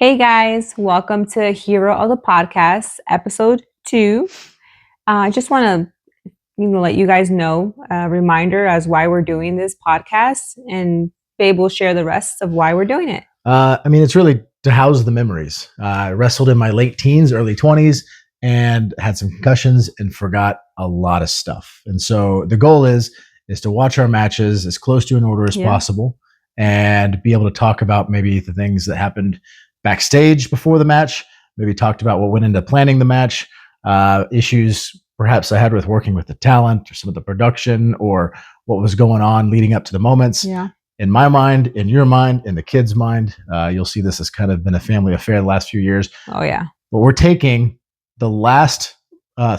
Hey guys, welcome to Hero of the Podcast, episode 2. I just want to let you guys know a reminder as why we're doing this podcast, and Babe will share the rest of why we're doing it. It's really to house the memories. I wrestled in my late teens, early 20s, and had some concussions and forgot a lot of stuff. And so the goal is to watch our matches as close to an order as possible and be able to talk about maybe the things that happened backstage before the match, maybe talked about what went into planning the match, issues perhaps I had with working with the talent or some of the production or what was going on leading up to the moments. Yeah. In my mind, in your mind, in the kids' mind, you'll see this has kind of been a family affair the last few years. Oh, yeah. But we're taking the last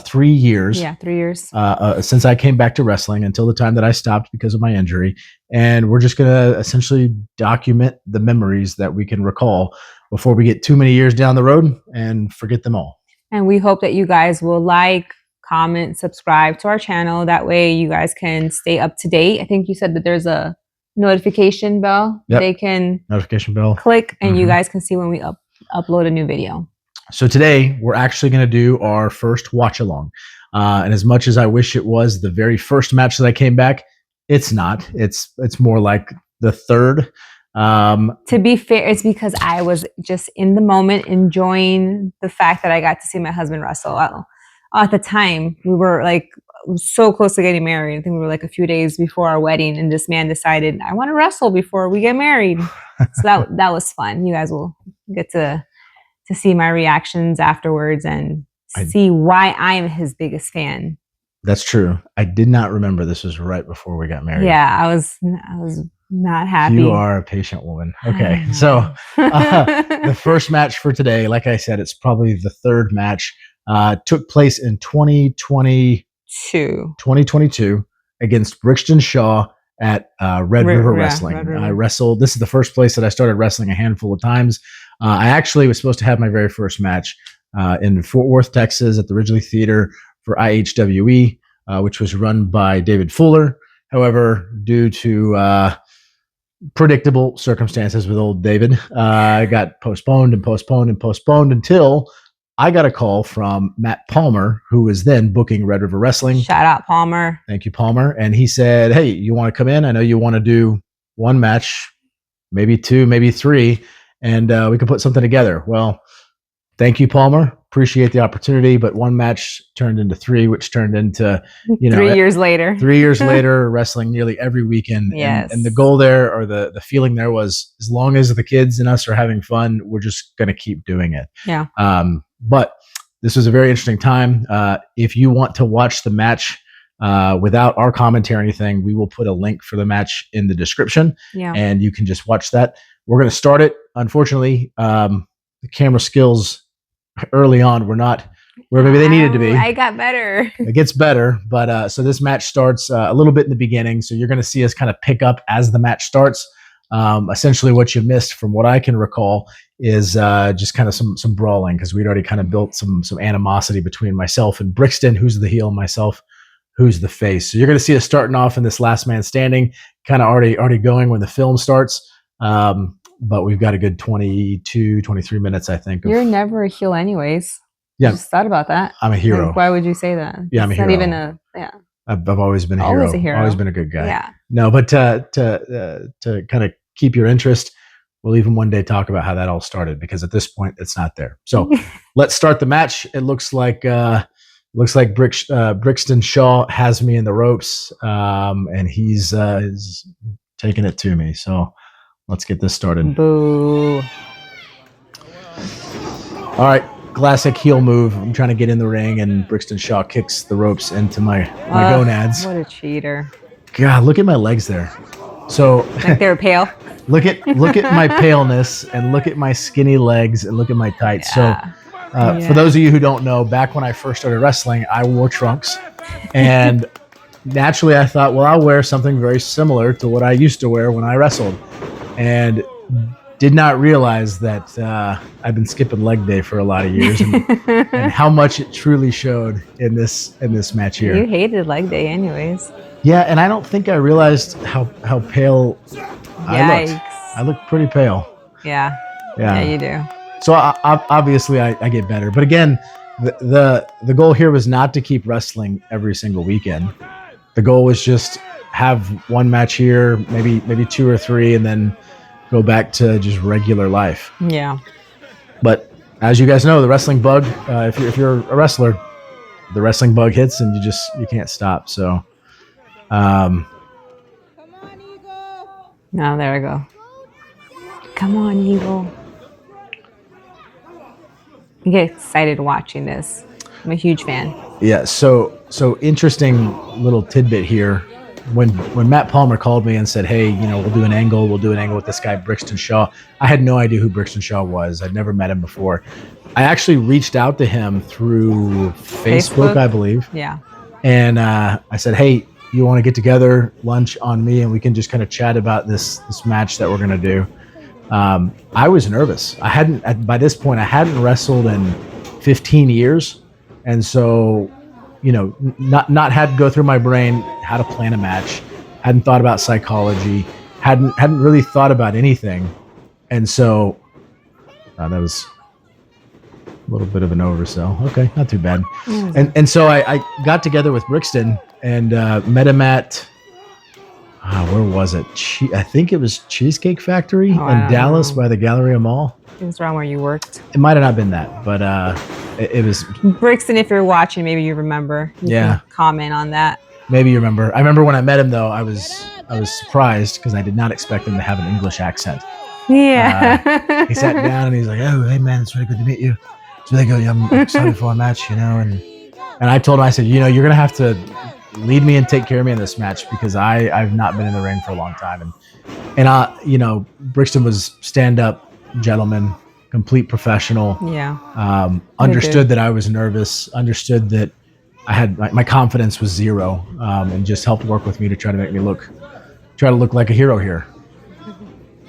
3 years. Yeah, 3 years. Since I came back to wrestling until the time that I stopped because of my injury. And we're just going to essentially document the memories that we can recall before we get too many years down the road and forget them all. And we hope that you guys will like, comment, subscribe to our channel. That way you guys can stay up to date. I think you said that there's a notification bell. Yep. They can notification bell click and you guys can see when we upload a new video. So today we're actually going to do our first watch along. And as much as I wish it was the very first match that I came back, it's not. It's more like the third. To be fair, it's because I was just in the moment enjoying the fact that I got to see my husband wrestle. At the time, we were like so close to getting married. I think we were like a few days before our wedding, and this man decided, I want to wrestle before we get married. So that was fun. You guys will get to see my reactions afterwards and see why I am his biggest fan. That's true. I did not remember this was right before we got married. Yeah, I was not happy. You are a patient woman. Okay, so the first match for today, like I said, it's probably the third match. Took place in 2022 against Brixton Shaw at Red River Wrestling. Red River. I wrestled. This is the first place that I started wrestling a handful of times. I actually was supposed to have my very first match in Fort Worth, Texas, at the Ridgely Theater for IHWE, which was run by David Fuller. However, due to predictable circumstances with old David, I got postponed until I got a call from Matt Palmer, who was then booking Red River Wrestling. Shout out, Palmer. Thank you, Palmer. And he said, hey, you want to come in? I know you want to do one match, maybe two, maybe three, and we can put something together. Well, thank you, Palmer. Appreciate the opportunity, but one match turned into three, which turned into, 3 years later. 3 years later, wrestling nearly every weekend. Yes. And the goal there, or the feeling there was, as long as the kids and us are having fun, we're just going to keep doing it. Yeah. But this was a very interesting time. If you want to watch the match without our commentary or anything, we will put a link for the match in the description. Yeah. And you can just watch that. We're going to start it. Unfortunately, the camera skills early on were not where maybe they needed to be. I got better. It gets better. But so this match starts a little bit in the beginning. So you're going to see us kind of pick up as the match starts. Essentially what you missed from what I can recall is just kind of some brawling, because we'd already kind of built some animosity between myself and Brixton, who's the heel, and myself, who's the face. So you're going to see us starting off in this last man standing, kind of already going when the film starts. But we've got a good 22, 23 minutes, I think. You're never a heel anyways. Yeah. I just thought about that. I'm a hero. Like, why would you say that? Yeah, I'm a hero. Not even a, yeah. I've always been a hero. Always a hero. Always been a good guy. Yeah. No, but to kind of keep your interest, we'll even one day talk about how that all started, because at this point it's not there. So let's start the match. It looks like Brixton Shaw has me in the ropes, and he's taking it to me. So let's get this started. Boo. All right. Classic heel move. I'm trying to get in the ring, and Brixton Shaw kicks the ropes into my gonads. What a cheater. God, look at my legs there. So like they were pale. Look at my paleness, and look at my skinny legs, and look at my tights. Yeah. So for those of you who don't know, back when I first started wrestling, I wore trunks, and naturally I thought, well, I'll wear something very similar to what I used to wear when I wrestled, and did not realize that I've been skipping leg day for a lot of years, and how much it truly showed in this match here. You hated leg day anyways. Yeah, and I don't think I realized how pale I looked. I looked pretty pale. Yeah. Yeah, you do. So obviously I get better, but again, the goal here was not to keep wrestling every single weekend. The goal was just have one match here, maybe two or three, and then go back to just regular life. Yeah. But as you guys know, the wrestling bug, if you're a wrestler, the wrestling bug hits and you can't stop. So, Now there I go. Come on, Eagle. You get excited watching this. I'm a huge fan. yeah. So interesting little tidbit here. When Matt Palmer called me and said, "Hey, we'll do an angle with this guy Brixton Shaw," I had no idea who Brixton Shaw was. I'd never met him before. I actually reached out to him through Facebook, I believe. Yeah. And I said, "Hey, you want to get together, lunch on me, and we can just kind of chat about this match that we're gonna do." I was nervous. By this point I hadn't wrestled in 15 years, and so not had to go through my brain how to plan a match. Hadn't thought about psychology. Hadn't really thought about anything, and so that was a little bit of an oversell. Okay, not too bad. And so I got together with Brixton and met him at where was it? I think it was Cheesecake Factory in Dallas by the Galleria Mall. I think it's around where you worked. It might have not been that, but it was. Brixton, if you're watching, maybe you remember. You can comment on that. Maybe you remember. I remember when I met him, though, I was surprised because I did not expect him to have an English accent. Yeah. He sat down and he's like, "Oh, hey man, it's really good to meet you. It's really good. I'm excited for a match, And I told him, I said, you're gonna have to lead me and take care of me in this match because I've not been in the ring for a long time. And Brixton was stand-up gentleman, complete professional. Yeah. Understood that I was nervous, understood that I had my confidence was zero, and just helped work with me to try to make me look like a hero here.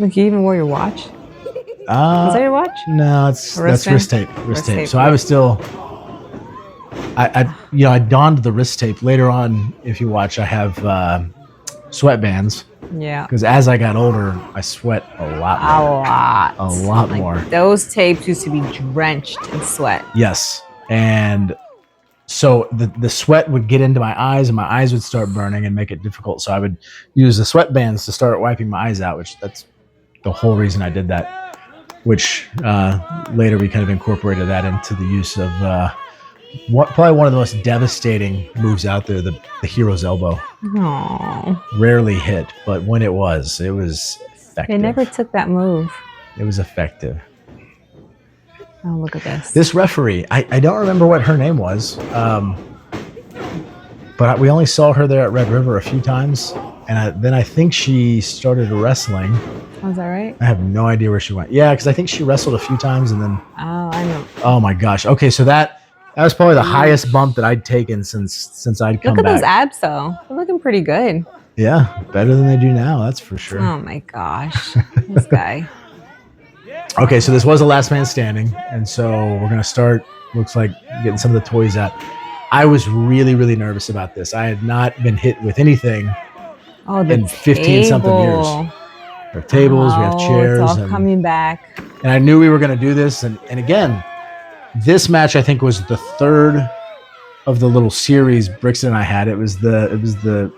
Look, you even wore your watch? Was that your watch? No, that's wrist tape. Wrist tape. So I was still. I donned the wrist tape later on. If you watch, I have sweatbands. Yeah. Because as I got older, I sweat a lot more. A lot more. Those tapes used to be drenched in sweat. Yes, and so the sweat would get into my eyes, and my eyes would start burning and make it difficult. So I would use the sweatbands to start wiping my eyes out, which that's the whole reason I did that. Which later we kind of incorporated that into the use of probably one of the most devastating moves out there, the hero's elbow. Aww. Rarely hit, but when it was effective. They never took that move. It was effective. Oh, look at this. This referee, I don't remember what her name was, but we only saw her there at Red River a few times, and then I think she started wrestling. Oh, is that right? I have no idea where she went. Yeah, because I think she wrestled a few times and then. Oh, I know. Oh my gosh. Okay, so that was probably the highest bump that I'd taken since I'd come back. Look at those abs, though. They're looking pretty good. Yeah, better than they do now. That's for sure. Oh my gosh, this guy. Okay, so this was a last man standing, and so we're gonna start. Looks like getting some of the toys out. I was really, really nervous about this. I had not been hit with anything in 15 something years. We have tables, we have chairs. It's all coming back. And I knew we were going to do this. And again, this match I think was the third of the little series Brixton and I had. It was the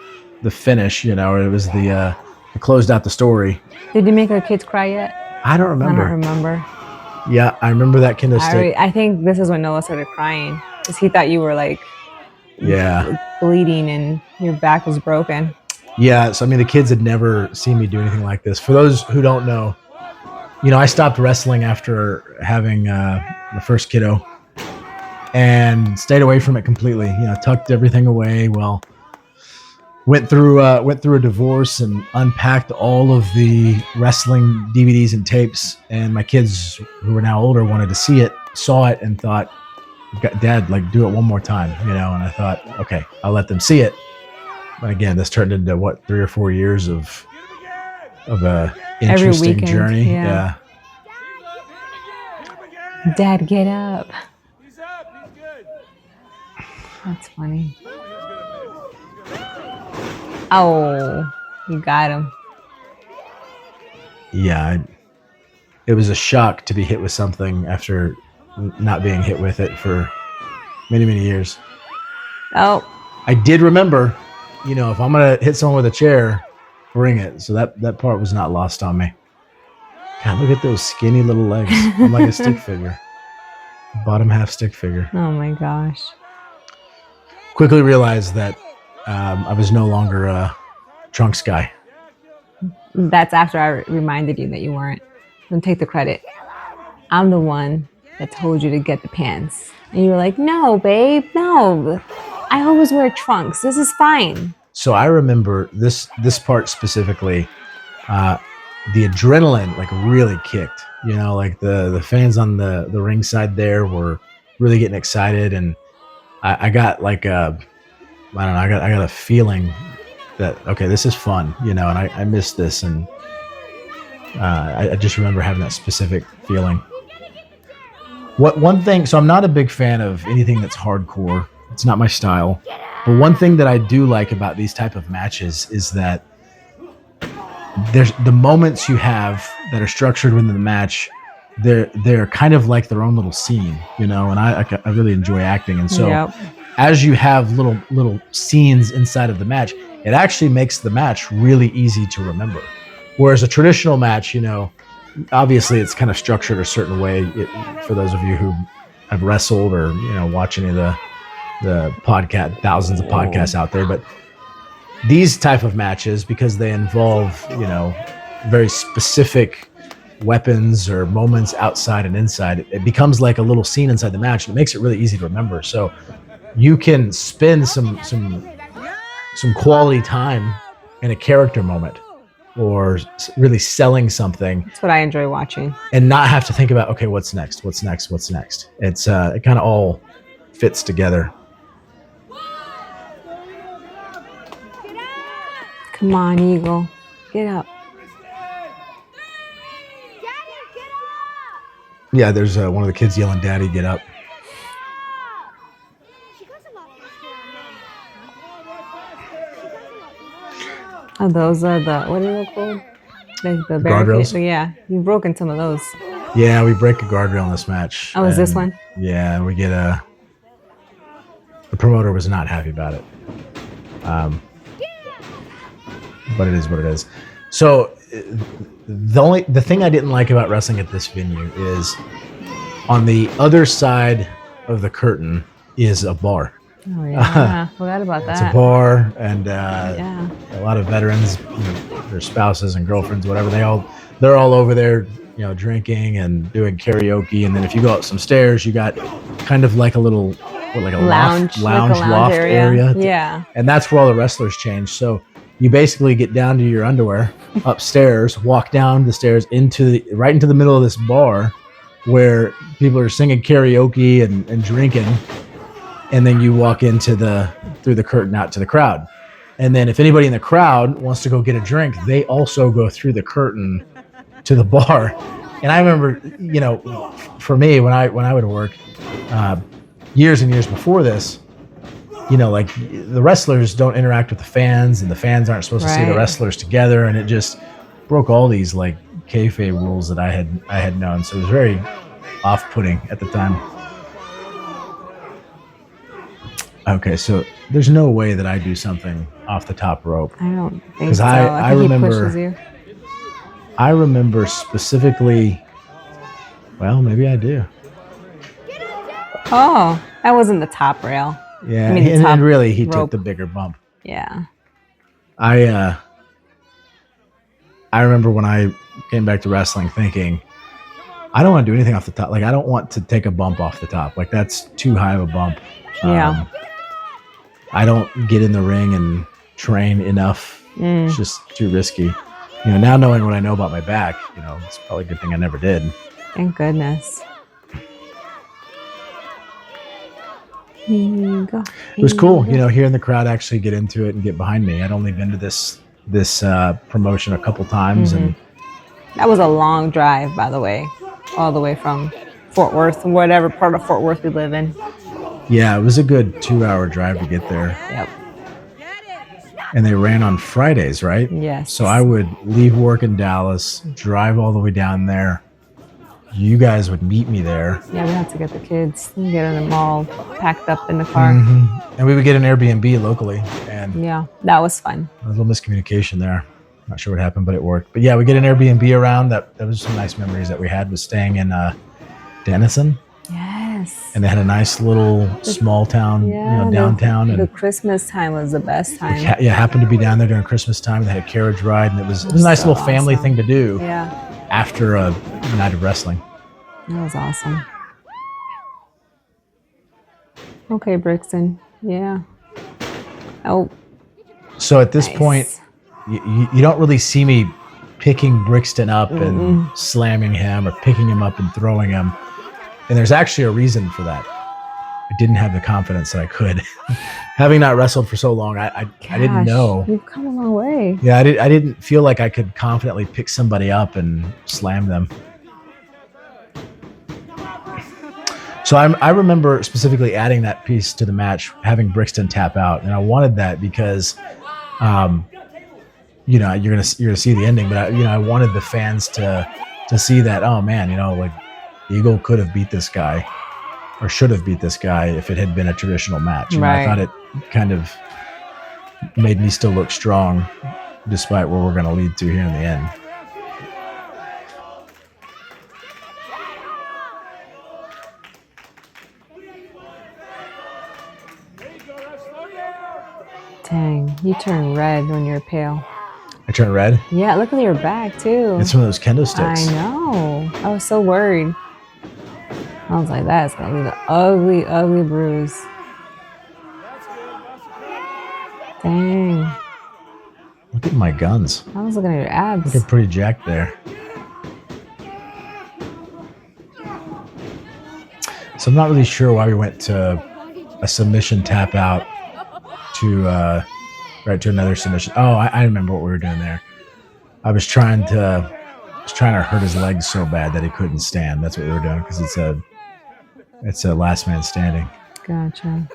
finish, or it was the closed out the story. Did you make our kids cry yet? I don't remember. I don't remember. Yeah, I remember that kendo stick. I think this is when Noah started crying because he thought you were like bleeding and your back was broken. Yeah, so I mean, the kids had never seen me do anything like this. For those who don't know, I stopped wrestling after having the first kiddo and stayed away from it completely. Tucked everything away. Well, went through a divorce and unpacked all of the wrestling DVDs and tapes. And my kids, who are now older, wanted to see it, saw it, and thought, "Dad, do it one more time," And I thought, okay, I'll let them see it. But again, this turned into 3 or 4 years of a interesting journey. Yeah. Dad, get up. That's funny. Oh, you got him. Yeah. it was a shock to be hit with something after not being hit with it for many, many years. Oh, I did remember, if I'm gonna hit someone with a chair, bring it. So that part was not lost on me. God, look at those skinny little legs. I'm like a stick figure, bottom half stick figure. oh my gosh. Quickly realized that I was no longer a trunks guy. That's after I reminded you that you weren't. Don't take the credit. I'm the one that told you to get the pants. And you were like, no, babe, no. I always wear trunks. This is fine. So I remember this part specifically. The adrenaline like really kicked. Like the fans on the ring side there were really getting excited, and I got like I don't know, I got a feeling that okay, this is fun, and I missed this, and I just remember having that specific feeling. One thing, so I'm not a big fan of anything that's hardcore. It's not my style. But one thing that I do like about these type of matches is that there's the moments you have that are structured within the match. They're kind of like their own little scene, and I really enjoy acting, and so Yep. as you have little scenes inside of the match, it actually makes the match really easy to remember. Whereas a traditional match, obviously it's kind of structured a certain way. For those of you who have wrestled or watch any of the podcast, thousands of podcasts out there, but these type of matches, because they involve very specific weapons or moments outside and inside, it becomes like a little scene inside the match, and it makes it really easy to remember. So you can spend some quality time in a character moment or really selling something. That's what I enjoy watching. And not have to think about, okay, what's next? It's it kind of all fits together. Come on, Eagle. Get up. Yeah, there's one of the kids yelling, "Daddy, get up." Oh, those are what are they called? Like the guardrails? barricades? Yeah, you've broken some of those. Yeah, we break a guardrail in this match. Oh, is this one? Yeah, we get the promoter was not happy about it. But it is what it is. So the thing I didn't like about wrestling at this venue is on the other side of the curtain is a bar. Oh yeah, forgot about that. It's a bar, and Yeah. a lot of veterans, their spouses and girlfriends, whatever, they're all over there, drinking and doing karaoke. And then if you go up some stairs, you got kind of like a little Lounge loft area. Yeah. And that's where all the wrestlers change. So you basically get down to your underwear upstairs, walk down the stairs right into the middle of this bar where people are singing karaoke and drinking. And then you walk through the curtain out to the crowd. And then if anybody in the crowd wants to go get a drink, they also go through the curtain to the bar. And I remember, for me, when I would work years and years before this, like the wrestlers don't interact with the fans, and the fans aren't supposed to see the wrestlers together. And it just broke all these like kayfabe rules that I had known. So it was very off-putting at the time. Okay, so there's no way that I do something off the top rope. I don't think so. I think remember, he pushes you. I remember specifically. Well, maybe I do. Oh, that wasn't the top rail. Yeah, I mean, and really he rope. took the bigger bump. Yeah. I remember when I came back to wrestling thinking, I don't want to do anything off the top. Like, I don't want to take a bump off the top. Like, that's too high of a bump. Yeah. I don't get in the ring and train enough. It's just too risky. Now knowing what I know about my back, it's probably a good thing I never did. Thank goodness. Here you go. It was cool, hearing the crowd actually get into it and get behind me. I'd only been to this promotion a couple times, and That was a long drive, by the way, all the way from Fort Worth, whatever part of Fort Worth we live in. Yeah, it was a good 2-hour drive to get there. Yep. And they ran on Fridays, right? Yes. So I would leave work in Dallas, drive all the way down there, you guys would meet me there. Yeah, we had to get the kids and get them all packed up in the car. And we would get an Airbnb locally, and Yeah, that was fun. a little miscommunication there. Not sure what happened, but it worked. But yeah, we get an Airbnb around. That was some nice memories that we had, was staying in Denison. Yes. And they had a nice little small town, downtown. The Christmas time was the best time. Happened to be down there during Christmas time. They had a carriage ride, and it was a nice so little family awesome. thing to do. Yeah. After a night of wrestling. That was awesome. Okay, Brixton. Yeah. Oh. So at this point, you don't really see me picking Brixton up and slamming him, or picking him up and throwing him. And there's actually a reason for that. I didn't have the confidence that I could. Having not wrestled for so long, I didn't know. You've come a long way. Yeah, I didn't feel like I could confidently pick somebody up and slam them. So I remember specifically adding that piece to the match, having Brixton tap out, and I wanted that because, you're gonna see the ending, but I wanted the fans to see that, oh man, like Eagle could have beat this guy, or should have beat this guy if it had been a traditional match. Right. I thought it kind of made me still look strong, despite where we're going to lead to here in the end. Dang, you turn red when you're pale. I turn red? Yeah, look at your back too. It's one of those kendo sticks. I know. I was so worried. I was like, that's going to be the ugly, ugly bruise. Dang. Look at my guns. I was looking at your abs. Looking pretty jacked there. So I'm not really sure why we went to a submission tap out to right to another submission. Oh, I remember what we were doing there. I was trying to hurt his legs so bad that he couldn't stand. That's what we were doing, because it's a last man standing. Gotcha.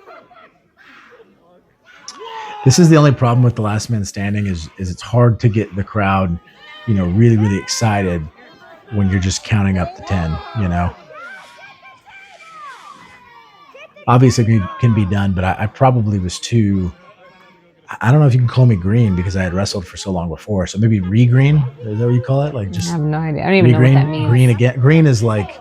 This is the only problem with the last man standing is it's hard to get the crowd, really, really excited when you're just counting up to 10, Obviously it can be done, but I probably was too, I don't know if you can call me green because I had wrestled for so long before. So maybe re-green, is that what you call it? Like, just I have no idea. I don't even know what that means. Green again. Green is like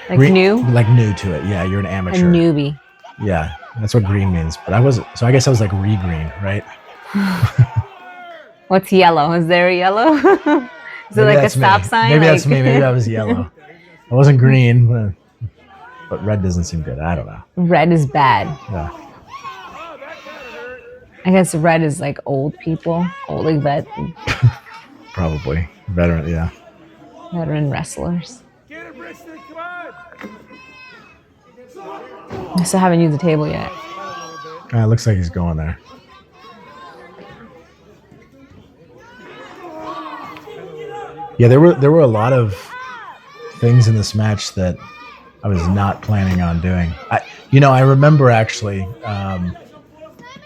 green, new? Like new to it. Yeah, you're an amateur. A newbie. Yeah, that's what green means. But I wasn't, so I guess I was like re-green, right? What's yellow? Is there a yellow? Is it like a stop sign? Maybe that's me. Maybe I was yellow. I wasn't green, but red doesn't seem good. I don't know. Red is bad. Yeah. I guess red is like old people, old like vet. Probably veteran, yeah. Veteran wrestlers. I still haven't used the table yet. It looks like he's going there. Yeah, there were a lot of things in this match that I was not planning on doing. I remember actually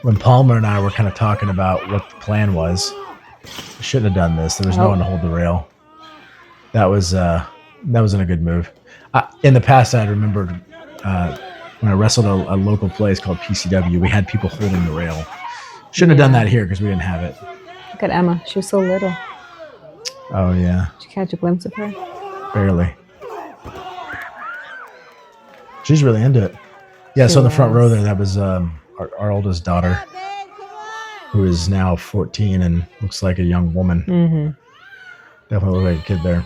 when Palmer and I were kind of talking about what the plan was. I shouldn't have done this. There was no one to hold the rail. That wasn't a good move. In the past, I remembered when I wrestled a local place called PCW, we had people holding the rail. Shouldn't have done that here because we didn't have it. Look at Emma. She was so little. Oh, yeah. Did you catch a glimpse of her? Barely. She's really into it. Yeah, so in the front row there, that was our oldest daughter, who is now 14 and looks like a young woman. Mm-hmm. Definitely look like a kid there.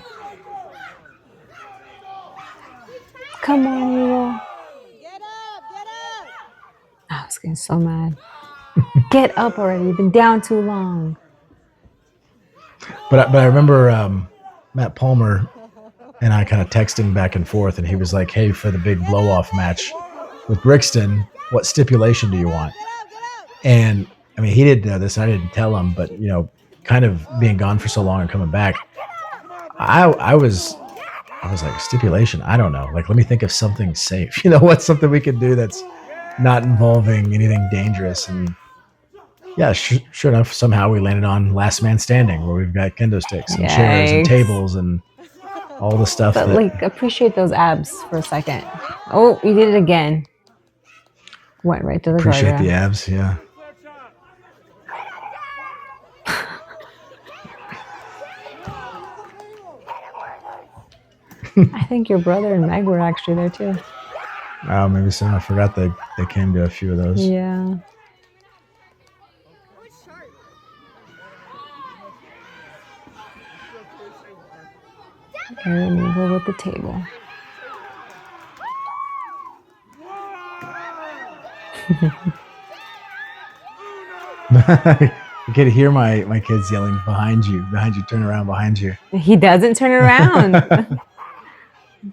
Come on, Eagle. Get up! I was getting so mad. Get up already. You've been down too long. But I remember Matt Palmer and I kind of texting back and forth, and he was like, hey, for the big blow-off match with Brixton, what stipulation do you want? And, I mean, he didn't know this. I didn't tell him, but, kind of being gone for so long and coming back, I was like, stipulation? I don't know. Like, let me think of something safe. What's something we could do that's not involving anything dangerous? And yeah, sure enough, somehow we landed on last man standing, where we've got kendo sticks and chairs and tables and all the stuff But that like, appreciate those abs for a second. Oh, you did it again. Went right to the appreciate the guardrail. abs. Yeah. I think your brother and Meg were actually there too. Oh, maybe so. I forgot they came to a few of those. Yeah. Aaron Eagle with the table. You can hear my kids yelling behind you, turn around, behind you. He doesn't turn around.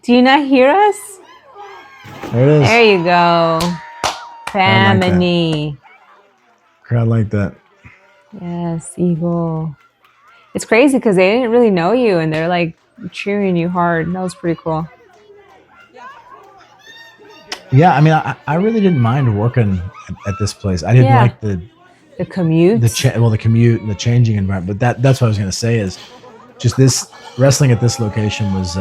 Do you not hear us? There it is. There you go. Family. Crowd like that. Yes, Eagle. It's crazy because they didn't really know you and they're like cheering you hard. That was pretty cool. Yeah, I mean, I really didn't mind working at this place. I didn't like the commute. The commute and the changing environment. But that's what I was going to say is just this wrestling at this location was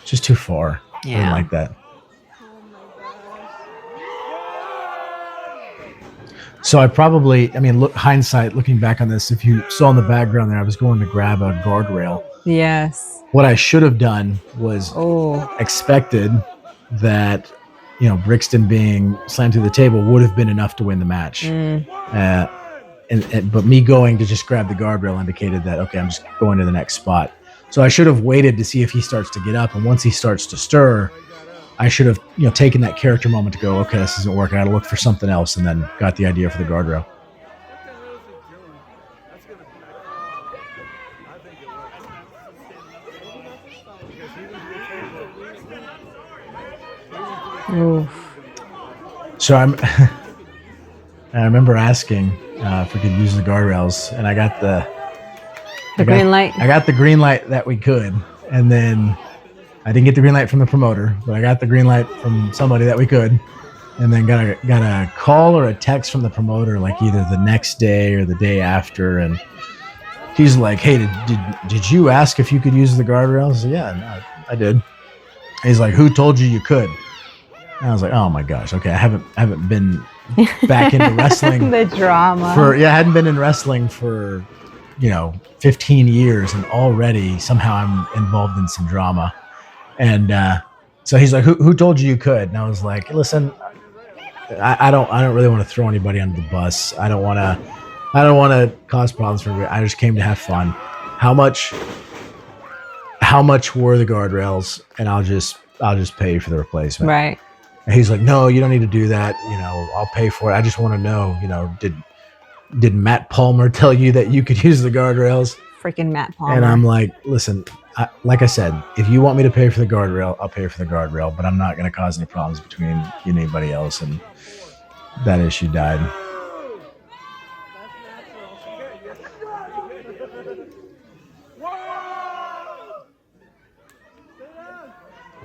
just too far. Yeah. I didn't like that. So hindsight, looking back on this, if you saw in the background there, I was going to grab a guardrail. Yes. What I should have done was expected that, Brixton being slammed through the table would have been enough to win the match. But me going to just grab the guardrail indicated that, okay, I'm just going to the next spot. So I should have waited to see if he starts to get up. And once he starts to stir, I should have, taken that character moment to go, okay, this isn't working. I got to look for something else, and then got the idea for the guardrail. Oof. So I remember asking if we could use the guardrails, and I got the green light. I got the green light that we could, and then I didn't get the green light from the promoter, but I got the green light from somebody that we could, and then got a call or a text from the promoter, like either the next day or the day after, and he's like, "Hey, did you ask if you could use the guardrails?" I said, "Yeah, no, I did." He's like, "Who told you could?" And I was like, "Oh my gosh, okay, I haven't been back into wrestling." The drama. I hadn't been in wrestling for 15 years, and already somehow I'm involved in some drama. And so he's like, "Who told you could?" And I was like, "Listen, I don't really want to throw anybody under the bus. I don't want to cause problems for everybody. I just came to have fun. How much were the guardrails? And I'll just pay you for the replacement." Right. And he's like, "No, you don't need to do that. I'll pay for it. I just want to know, did Matt Palmer tell you that you could use the guardrails?" Freaking Matt Palmer. And I'm like, "Listen, like I said, if you want me to pay for the guardrail, I'll pay for the guardrail, but I'm not going to cause any problems between you and anybody else." And that issue died.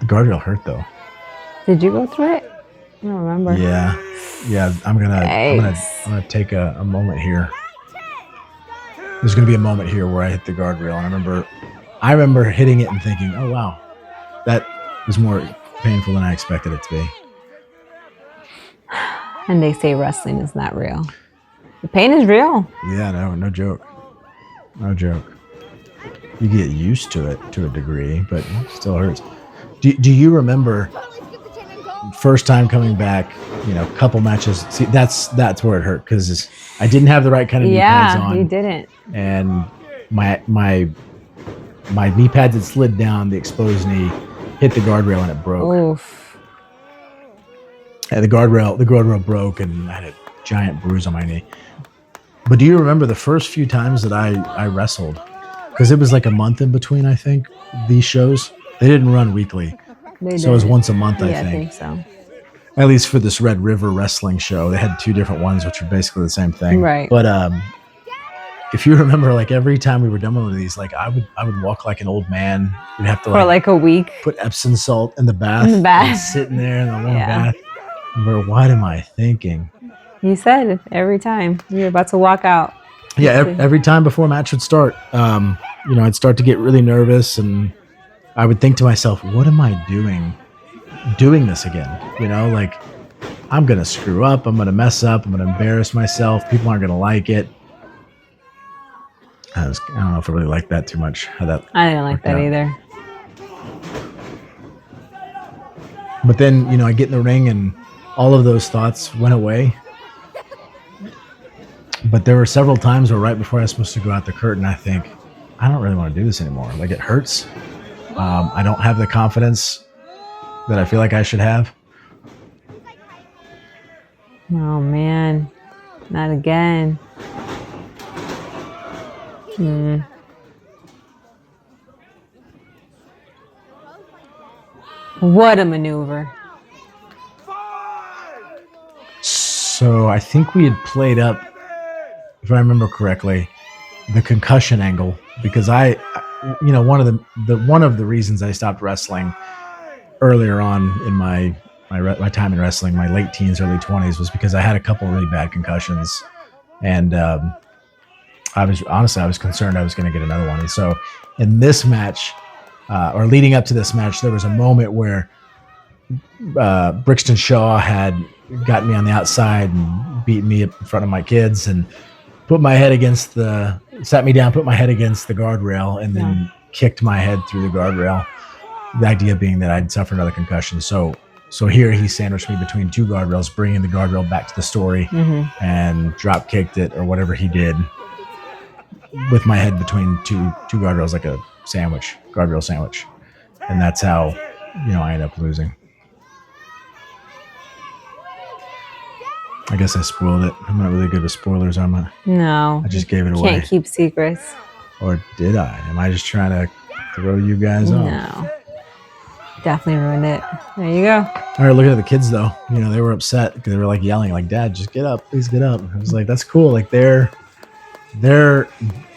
The guardrail hurt though. Did you go through it? I don't remember. Yeah. I'm gonna take a moment here. There's gonna be a moment here where I hit the guardrail, and I remember hitting it and thinking, "Oh wow, that was more painful than I expected it to be." And they say wrestling is not real. The pain is real. Yeah, no joke. No joke. You get used to it to a degree, but it still hurts. Do you remember first time coming back, couple matches? See, that's where it hurt, because I didn't have the right kind of knee pads on. Yeah, you didn't. And my knee pads had slid down, the exposed knee hit the guardrail, and it broke. Oof. And the guardrail broke, and I had a giant bruise on my knee. But do you remember the first few times that I wrestled? Because it was like a month in between, I think, these shows. They didn't run weekly. So it was once a month, I think. Yeah, I think so. At least for this Red River wrestling show. They had two different ones, which were basically the same thing. Right. But if you remember, like every time we were done with one of these, like I would walk like an old man. You'd have to for like a week. Put Epsom salt in the bath. Sitting there in the warm bath. But what am I thinking? You said every time you're about to walk out. Yeah, every time before a match would start, I'd start to get really nervous, and I would think to myself, what am I doing this again? You know, like I'm going to screw up. I'm going to mess up. I'm going to embarrass myself. People aren't going to like it. I don't know if I really like that too much. How that I didn't like that either. But then, I get in the ring and all of those thoughts went away. But there were several times where right before I was supposed to go out the curtain, I think, I don't really want to do this anymore. Like it hurts. I don't have the confidence that I feel like I should have. Oh man, not again. What a maneuver. So I think we had played up, if I remember correctly, the concussion angle, because one of the reasons I stopped wrestling earlier on in my time in wrestling, my late teens, early 20s, was because I had a couple really bad concussions, and I was concerned I was going to get another one. And so in this match, or leading up to this match, there was a moment where Brixton Shaw had gotten me on the outside and beaten me in front of my kids and sat me down, put my head against the guardrail, and then kicked my head through the guardrail. The idea being that I'd suffered another concussion. So here he sandwiched me between two guardrails, bringing the guardrail back to the story, and drop kicked it or whatever he did with my head between two guardrails, like a guardrail sandwich. And that's how, I ended up losing. I guess I spoiled it. I'm not really good with spoilers, am I? No. I just gave it away. Can't keep secrets. Or did I? Am I just trying to throw you guys off? No. Definitely ruined it. There you go. All right, looking at the kids though, they were upset because they were like yelling, like, "Dad, just get up, please get up." I was like, "That's cool." Like they're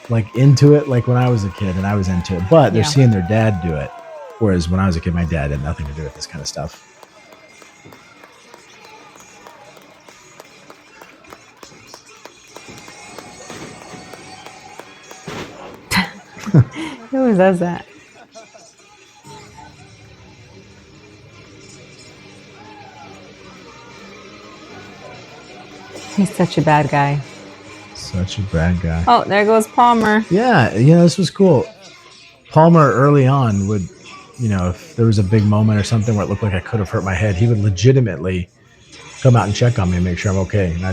like into it, like when I was a kid and I was into it, but they're seeing their dad do it. Whereas when I was a kid, my dad had nothing to do with this kind of stuff. Who always does that? He's such a bad guy. Such a bad guy. Oh, there goes Palmer. Yeah, this was cool. Palmer early on would, if there was a big moment or something where it looked like I could have hurt my head, he would legitimately come out and check on me and make sure I'm okay. And I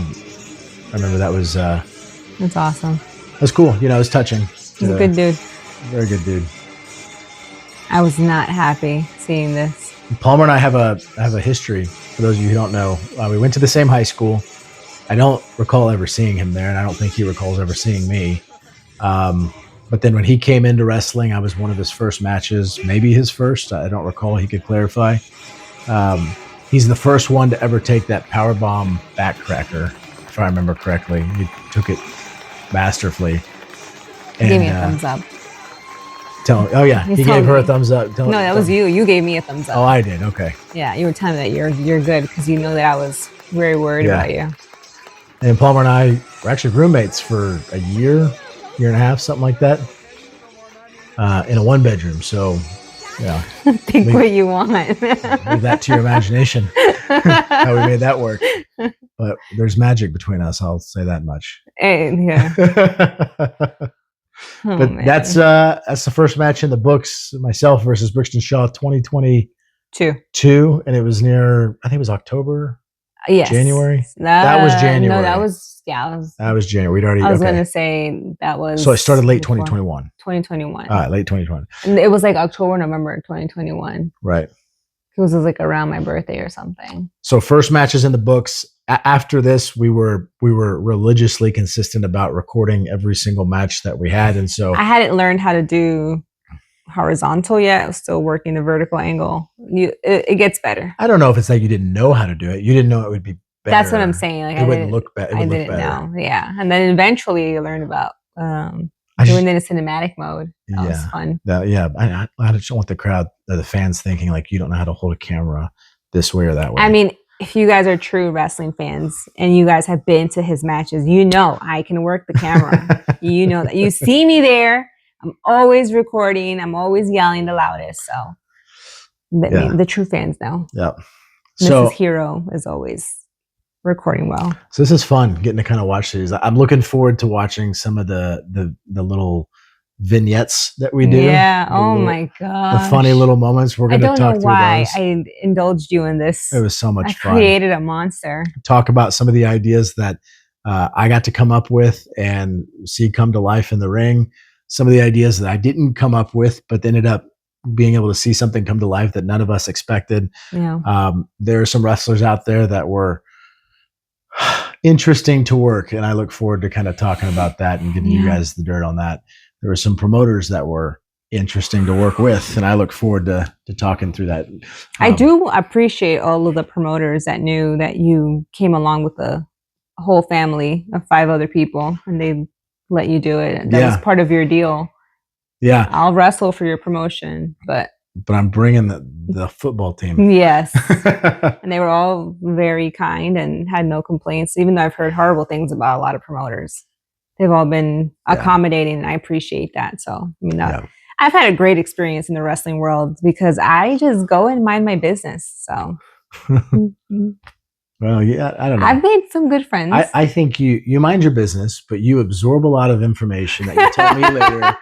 remember that was... That's awesome. That's cool. It was touching. He's a good dude. Very good dude. I was not happy seeing this. Palmer and I have a history. For those of you who don't know, we went to the same high school. I don't recall ever seeing him there, and I don't think he recalls ever seeing me. But then when he came into wrestling, I was one of his first matches, maybe his first. I don't recall. He could clarify. He's the first one to ever take that powerbomb backcracker, if I remember correctly. He took it masterfully. He gave me a thumbs up. He gave her a thumbs up. No, that was you. You gave me a thumbs up. Oh, I did. Okay. Yeah, you were telling me that you're good because you know that I was very worried about you. And Palmer and I were actually roommates for a year and a half, something like that, in a one-bedroom. So, yeah. Think what you want. Leave that to your imagination, how we made that work. But there's magic between us, I'll say that much. Yeah. But that's the first match in the books, myself versus Brixton Shaw, 2022. And it was near, I think it was October. Yes. January? That was January. No, that was January. We'd already. I was going to say that was. So I started late 2021. 2021. All right, late 2021. And it was like October, November 2021. Right. It was like around my birthday or something. So first matches in the books. After this, we were religiously consistent about recording every single match that we had, and so I hadn't learned how to do horizontal yet. I was still working the vertical angle. It gets better. I don't know if it's like you didn't know how to do it. You didn't know it would be better. That's what I'm saying. Like it wouldn't look better. I didn't know. Yeah, and then eventually you learned about doing it in cinematic mode. That was fun. I just don't want the fans thinking like you don't know how to hold a camera this way or that way. I mean, if you guys are true wrestling fans and you guys have been to his matches, I can work the camera. You know that. You see me there I'm always recording. I'm always yelling the loudest. So the true fans know. Yeah. Mrs. Hero is always recording well. So this is fun getting to kind of watch these. I'm looking forward to watching some of the little vignettes that we do. Yeah. Oh my gosh. The funny little moments. We're going to talk through those. I don't know why I indulged you in this. It was so much fun. I created a monster. Talk about some of the ideas that I got to come up with and see come to life in the ring. Some of the ideas that I didn't come up with, but ended up being able to see something come to life that none of us expected. Yeah. There are some wrestlers out there that were interesting to work, and I look forward to kind of talking about that and giving you guys the dirt on that. There were some promoters that were interesting to work with, and I look forward to talking through that. I do appreciate all of the promoters that knew that you came along with a whole family of 5 other people, and they let you do it. That was part of your deal. Yeah, I'll wrestle for your promotion, but I'm bringing the football team. Yes. And they were all very kind and had no complaints, even though I've heard horrible things about a lot of promoters. They've all been accommodating, and I appreciate that. So, I've had a great experience in the wrestling world because I just go and mind my business. So, well, yeah, I don't know. I've made some good friends. I think you mind your business, but you absorb a lot of information that you tell me later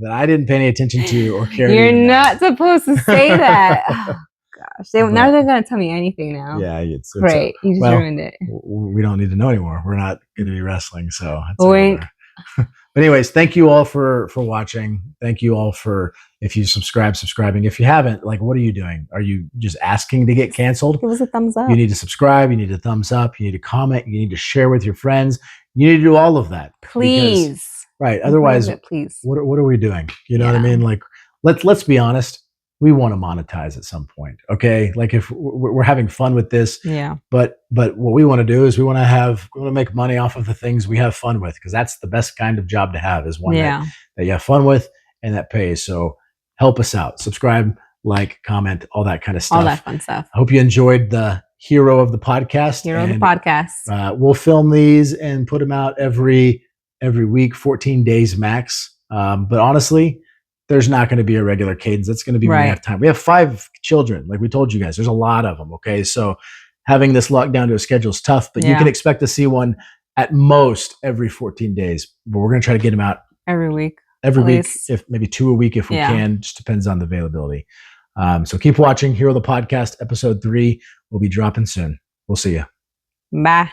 that I didn't pay any attention to or care. You're not supposed to say that. Oh, gosh, now they're gonna tell me anything now. Yeah, it's great. You just ruined it. We don't need to know anymore. We're not going to be wrestling, so it's over. But anyways, thank you all for watching. Thank you all for, if you subscribing. If you haven't, like, what are you doing? Are you just asking to get canceled? Give us a thumbs up. You need to subscribe. You need a thumbs up. You need to comment. You need to share with your friends. You need to do all of that. Please. Because, right. Otherwise, please. What are we doing? You know what I mean? Like, let's be honest. We want to monetize at some point. Okay. Like, if we're having fun with this, but what we want to do is we want to make money off of the things we have fun with. Cause that's the best kind of job to have, is one that you have fun with and that pays. So help us out, subscribe, like, comment, all that kind of stuff. All that fun stuff. I hope you enjoyed the hero of the podcast. Hero of the podcast. We'll film these and put them out every week, 14 days max. But honestly, there's not going to be a regular cadence. That's going to be when we have time. We have 5 children. Like we told you guys, there's a lot of them. Okay. So having this locked down to a schedule is tough, but you can expect to see one at most every 14 days, but we're going to try to get them out every week, if maybe 2 a week, if we can. Just depends on the availability. So keep watching Hero of the Podcast. Episode 3 will be dropping soon. We'll see you. Bye.